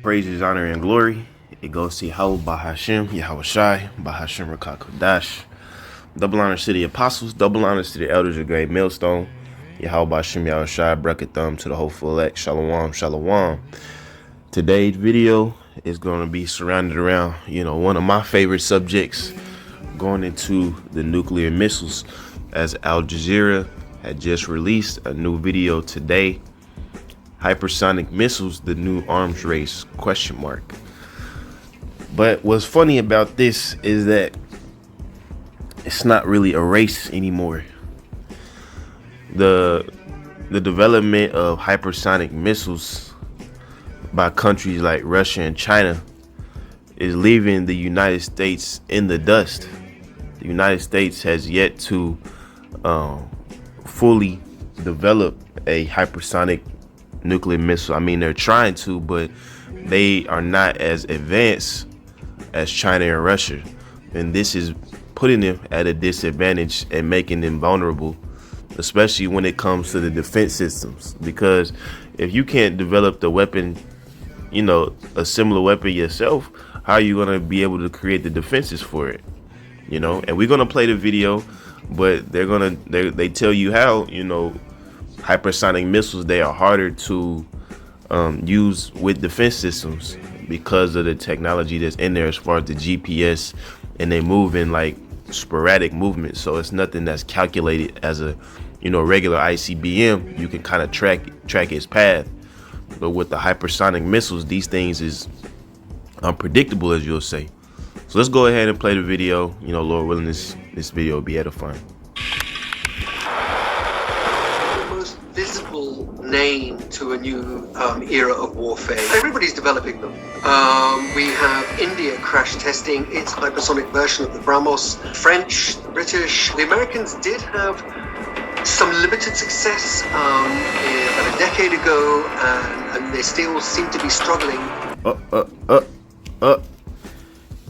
Praises, honor, and glory. It goes to YAHAWAH, bahasham, YAHAWASHI, bahasham Rakak. Double honors to the apostles, double honors to the elders of Great Millstone. YAHAWAH, bahasham, YAHAWASHI, bracket thumb to the hopeful elect. Shalom, shalom. Today's video is going to be surrounded around, one of my favorite subjects, going into the nuclear missiles, as Al Jazeera had just released a new video today. Hypersonic missiles, the new arms race, ? But what's funny about this is that it's not really a race anymore. The development of hypersonic missiles by countries like Russia and China is leaving the United States in the dust. The United States has yet to fully develop a hypersonic nuclear missile. I mean, they're trying to, but they are not as advanced as China and Russia, and this is putting them at a disadvantage and making them vulnerable, especially when it comes to the defense systems. Because if you can't develop the weapon, a similar weapon yourself, how are you going to be able to create the defenses for it? And we're going to play the video, but they tell you how, hypersonic missiles, they are harder to use with defense systems because of the technology that's in there as far as the GPS, and they move in like sporadic movement, so it's nothing that's calculated as a regular ICBM. You can kind of track its path, but with the hypersonic missiles, these things is unpredictable, as you'll say. So let's go ahead and play the video. Lord willing, this video will be edifying. Name to a new era of warfare. Everybody's developing them. We have India crash testing its hypersonic version of the BrahMos. French, the British, the Americans did have some limited success about a decade ago, and they still seem to be struggling.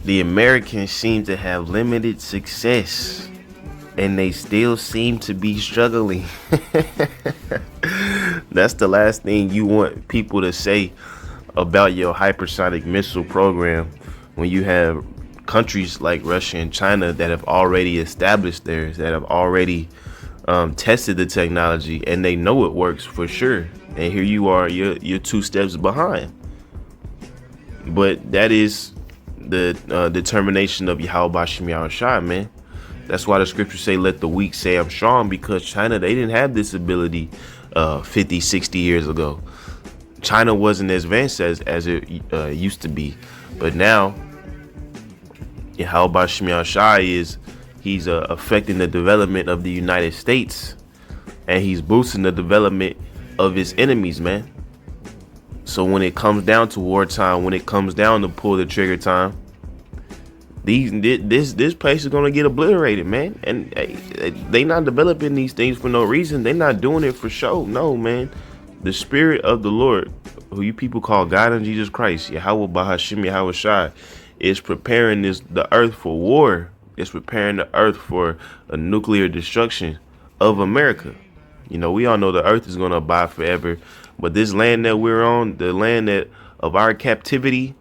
The Americans seem to have limited success, and they still seem to be struggling. That's the last thing you want people to say about your hypersonic missile program, when you have countries like Russia and China that have already established theirs, that have already tested the technology, and they know it works for sure. And here you are, you're 2 steps behind. But that is the determination of YAHAWASHI, man. That's why the scriptures say, let the weak say I'm strong, because China, they didn't have this ability 50, 60 years ago. China wasn't as advanced as it used to be. But now, YAHAWASHI he's affecting the development of the United States, and he's boosting the development of his enemies, man. So when it comes down to wartime, when it comes down to pull the trigger time, this place is gonna get obliterated, man. And they not developing these things for no reason. They not doing it for show. No, man. The Spirit of the Lord, who you people call God and Jesus Christ, YAHAWAH, bahasham, YAHAWASHI, is preparing the earth for war. It's preparing the earth for a nuclear destruction of America. We all know the earth is gonna abide forever, but this land that we're on, the land of our captivity,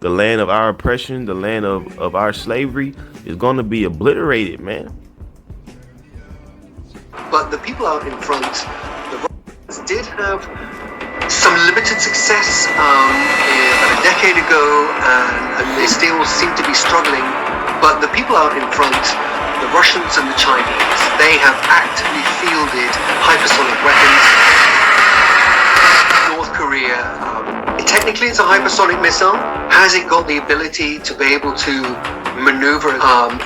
the land of our oppression, the land of our slavery, is going to be obliterated, man. But the people out in front, the Russians did have some limited success about a decade ago, and they still seem to be struggling. But the people out in front, the Russians and the Chinese, they have actively fielded hypersonic weapons. North Korea, technically it's a hypersonic missile. Has it got the ability to be able to maneuver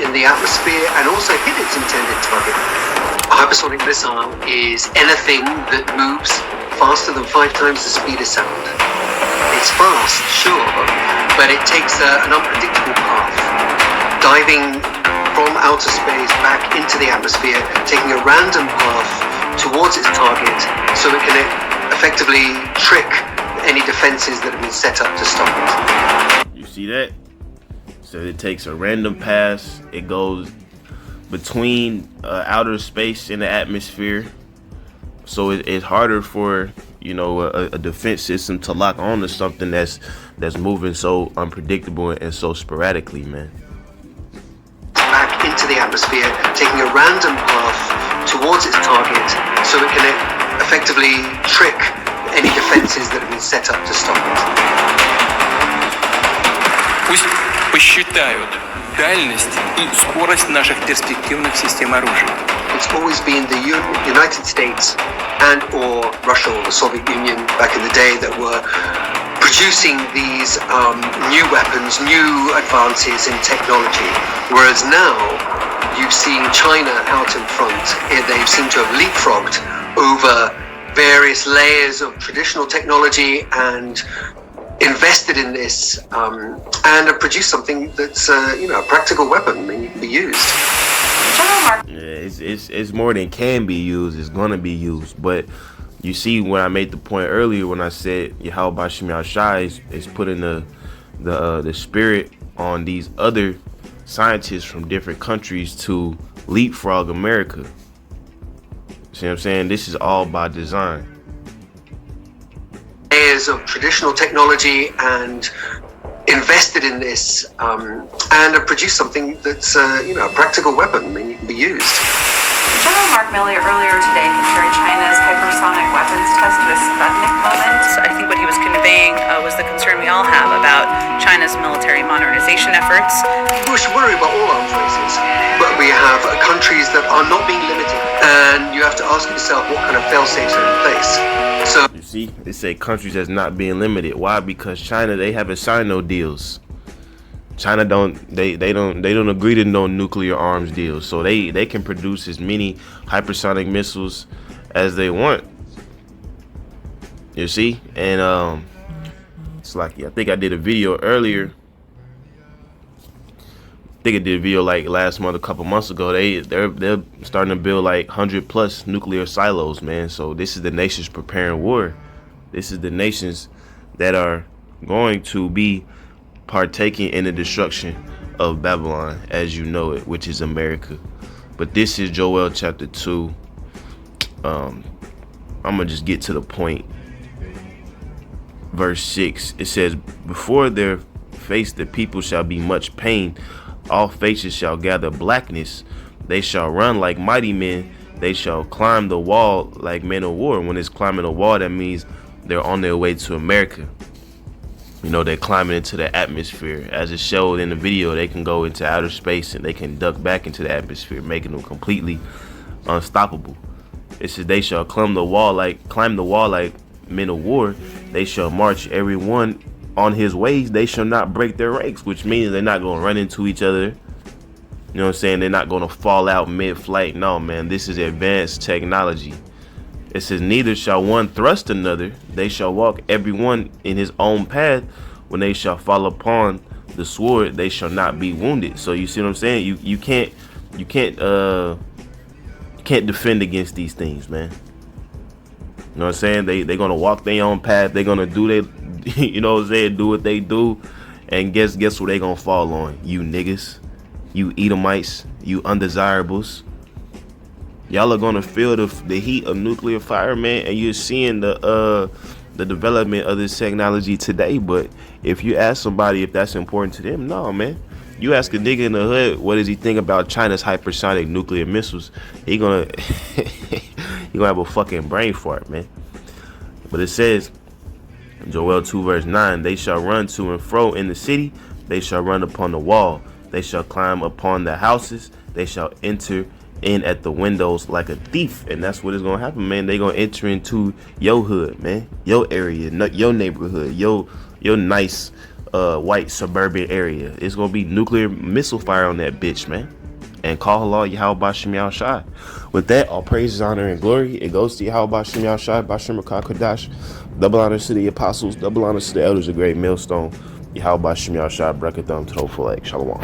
in the atmosphere and also hit its intended target? A hypersonic missile is anything that moves faster than 5 times the speed of sound. It's fast, sure, but it takes an unpredictable path. Diving from outer space back into the atmosphere, taking a random path towards its target so it can effectively trick any defenses that have been set up to stop it. You see that? So it takes a random pass. It goes between outer space and the atmosphere. So it's harder for, a defense system to lock on to something that's moving so unpredictable and so sporadically, man. Back into the atmosphere, taking a random path towards its target, so it can effectively trick any defenses that have been set up to stop it. Пусть посчитают дальность и скорость наших перспективных систем оружия. It's always been the United States and or Russia or the Soviet Union back in the day that were producing these new weapons, new advances in technology. Whereas now, you've seen China out in front. They seem to have leapfrogged over various layers of traditional technology and invested in this and have produced something that's a practical weapon that can be used. Yeah, it's more than can be used. It's gonna be used. But you see, when I made the point earlier when I said YAHAWASHI is putting the spirit on these other scientists from different countries to leapfrog America. See what I'm saying? This is all by design. Layers of traditional technology and invested in this and have produced something that's a practical weapon that can be used. General Mark Milley earlier today compared China's hypersonic weapons test to a Sputnik moment. I think what he was conveying was the concern we all have about China's military modernization efforts. We should worry about all arms races, but we have countries that are not being limited, and you have to ask yourself what kind of fail-safes are in place. So you see, they say countries that's not being limited. Why? Because China, they haven't signed no deals. China don't agree to no nuclear arms deals, so they can produce as many hypersonic missiles as they want. You see, and it's like, I think I did a video earlier. I think I did a video like last month, a couple months ago. They're starting to build like 100+ nuclear silos, man. So this is the nations preparing war. This is the nations that are going to be partaking in the destruction of Babylon as you know it, which is America. But this is Joel chapter 2. I'm gonna just get to the point. Verse 6, it says, before their face the people shall be much pain, all faces shall gather blackness, they shall run like mighty men, they shall climb the wall like men of war. When it's climbing a wall, that means they're on their way to America. You know, they're climbing into the atmosphere. As it showed in the video, they can go into outer space and they can duck back into the atmosphere, making them completely unstoppable. It says they shall climb the wall like men of war. They shall march every one on his ways. They shall not break their ranks, which means they're not going to run into each other. You know what I'm saying? They're not going to fall out mid-flight. No, man, this is advanced technology. It says, neither shall one thrust another. They shall walk every one in his own path. When they shall fall upon the sword, they shall not be wounded. So you see what I'm saying? You can't defend against these things, man. You know what I'm saying? They're gonna walk their own path. They're gonna do their, you know what I'm saying, do what they do. And guess what they gonna fall on? You niggas, you Edomites, you undesirables. Y'all are gonna feel the heat of nuclear fire, man, and you're seeing the development of this technology today. But if you ask somebody if that's important to them, no, man. You ask a nigga in the hood, what does he think about China's hypersonic nuclear missiles? He gonna have a fucking brain fart, man. But it says, Joel 2 verse 9, they shall run to and fro in the city, they shall run upon the wall, they shall climb upon the houses, they shall enter in at the windows like a thief. And that's what is gonna happen, man. They gonna enter into your hood, man, your area, your neighborhood, your nice white suburban area. It's gonna be nuclear missile fire on that bitch, man. And call Allah YAHAWASHI. With that, all praises, honor, and glory, it goes to YAHAWASHI, Bashim Kodash. Double honors to the apostles, double honors to the elders, a great millstone. YAHAWASHI, Brakatham, to the full egg. Shalom.